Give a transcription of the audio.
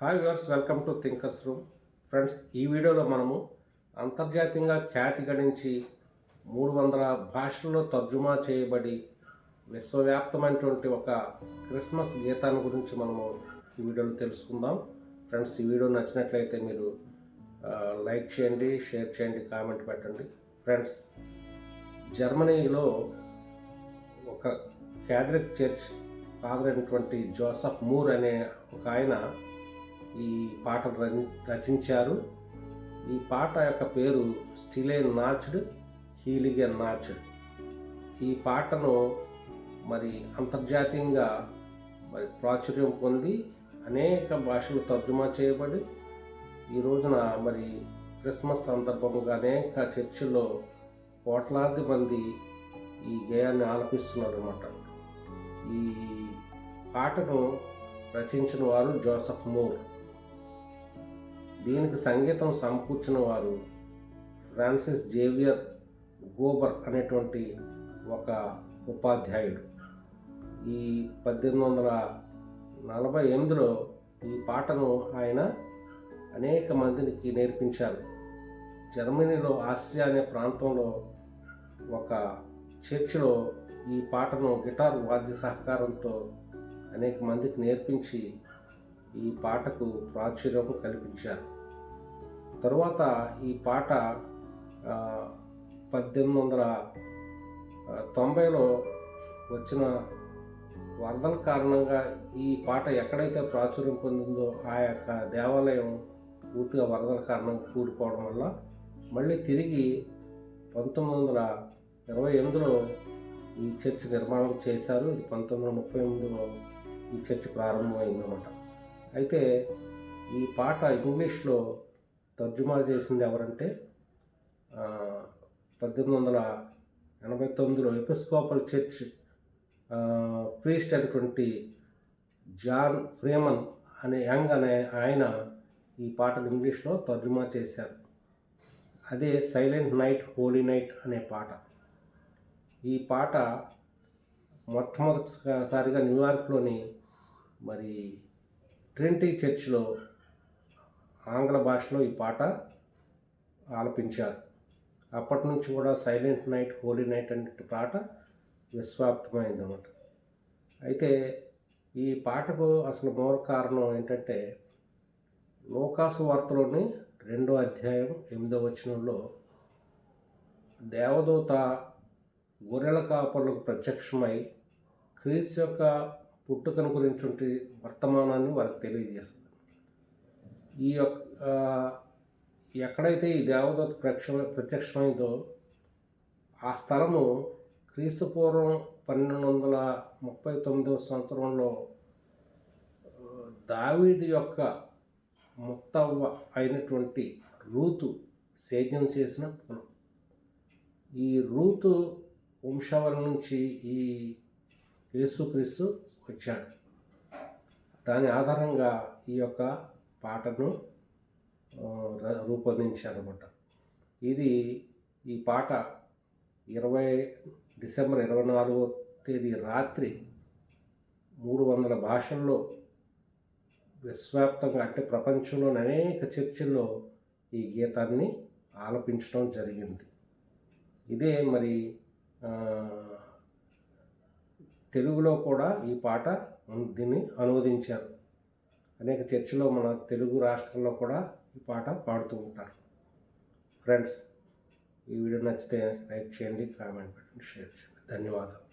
Hi viewers, welcome to thinkers room. Friends, ఈ వీడియోలో మనము అంతర్జాతీయంగా ఖ్యాతి గడించి 300 భాషల్లో తర్జుమా చేయబడి విశ్వవ్యాప్తమైనటువంటి ఒక క్రిస్మస్ గీతాన్ని గురించి మనము ఈ వీడియోలో తెలుసుకుందాం. ఫ్రెండ్స్, ఈ వీడియో నచ్చినట్లయితే మీరు లైక్ చేయండి, షేర్ చేయండి, కామెంట్ పెట్టండి. ఫ్రెండ్స్, జర్మనీలో ఒక క్యాథలిక్ చర్చ్ ఫాదర్ అయినటువంటి జోసెఫ్ మూర్ అనే ఒక ఆయన ఈ పాటను రచించారు. ఈ పాట యొక్క పేరు స్టిలే నాచ్డ్ హీలిగే నాచ్డ్. ఈ పాటను మరి అంతర్జాతీయంగా ప్రాచుర్యం పొంది అనేక భాషలు తర్జుమా చేయబడి ఈ రోజున మరి క్రిస్మస్ సందర్భంగా అనేక చర్చిల్లో కోట్లాది మంది ఈ గేయాన్ని ఆలపిస్తున్నారు అన్నమాట. ఈ పాటను రచించిన వారు జోసెఫ్ మూర్. దీనికి సంగీతం సమకూర్చిన వారు ఫ్రాన్సిస్ జేవియర్ గోబర్ అనేటువంటి ఒక ఉపాధ్యాయుడు. ఈ 1848లో ఈ పాటను ఆయన అనేక మందికి నేర్పించారు. జర్మనీలో ఆస్ట్రియా అనే ప్రాంతంలో ఒక చర్చిలో ఈ పాటను గిటార్ వాద్య సహకారంతో అనేక మందికి నేర్పించి ఈ పాటకు ప్రాచుర్యం కల్పించారు. తరువాత ఈ పాట 1890లో వచ్చిన వరదల కారణంగా ఈ పాట ఎక్కడైతే ప్రాచుర్యం పొందిందో ఆ యొక్క దేవాలయం పూర్తిగా వరదల కారణంగా కూలిపోవడం వల్ల మళ్ళీ తిరిగి 1928లో ఈ చర్చ్ నిర్మాణం చేశారు. ఇది 1938లో ఈ చర్చ్ ప్రారంభమైందన్నమాట. అయితే ఈ పాట ఇంగ్లీష్లో తర్జుమా చేసింది ఎవరంటే 1889లో ఎపిస్కోపల్ చర్చ్ ప్రీస్ట్ అయినటువంటి జాన్ ఫ్రీమన్ అనే ఆయన ఈ పాటను ఇంగ్లీష్లో తర్జుమా చేశారు. అదే సైలెంట్ నైట్ హోలీ నైట్ అనే పాట. ఈ పాట మొట్టమొదటిసారిగా న్యూయార్క్లోని మరి ట్రినిటీ చర్చ్లో ఆంగ్ల భాషలో ఈ పాట ఆలపించారు. అప్పటి నుంచి కూడా సైలెంట్ నైట్ హోలీ నైట్ అనే పాట విశ్వవ్యాప్తమైందన్నమాట. అయితే ఈ పాటకు అసలు మూల కారణం ఏంటంటే లూకాసు వార్తలోని 2వ అధ్యాయం 8వ వచనంలో దేవదూత గొర్రెల కాపరులకు ప్రత్యక్షమై క్రీస్తు యొక్క పుట్టుకను గురించి వర్తమానాన్ని వారికి తెలియజేస్తుంది. ఈ యొక్క ఎక్కడైతే ఈ దేవదూత ప్రత్యక్షమైందో ఆ స్థలము క్రీస్తు పూర్వం 1239వ సంవత్సరంలో దావీదు యొక్క ముత్తవ్వ అయినటువంటి రూతు సేద్యం చేసిన పొలం. ఈ రూతు వంశావళి నుంచి ఈ యేసుక్రీస్తు వచ్చాడు. దాని ఆధారంగా ఈ యొక్క పాటను రూపొందించారన్నమాట. ఈ పాట డిసెంబర్ 24వ తేదీ రాత్రి 300 భాషల్లో విశ్వవ్యాప్తంగా అంటే ప్రపంచంలోని అనేక చర్చిల్లో ఈ గీతాన్ని ఆలపించడం జరిగింది. ఇదే మరి తెలుగులో కూడా ఈ పాట దీన్ని అనువదించారు. అనేక చర్చిలో మన తెలుగు రాష్ట్రాల్లో కూడా ఈ పాట పాడుతూ ఉంటారు. ఫ్రెండ్స్, ఈ వీడియో నచ్చితే లైక్ చేయండి, కామెంట్ పెట్టండి, షేర్ చేయండి. ధన్యవాదాలు.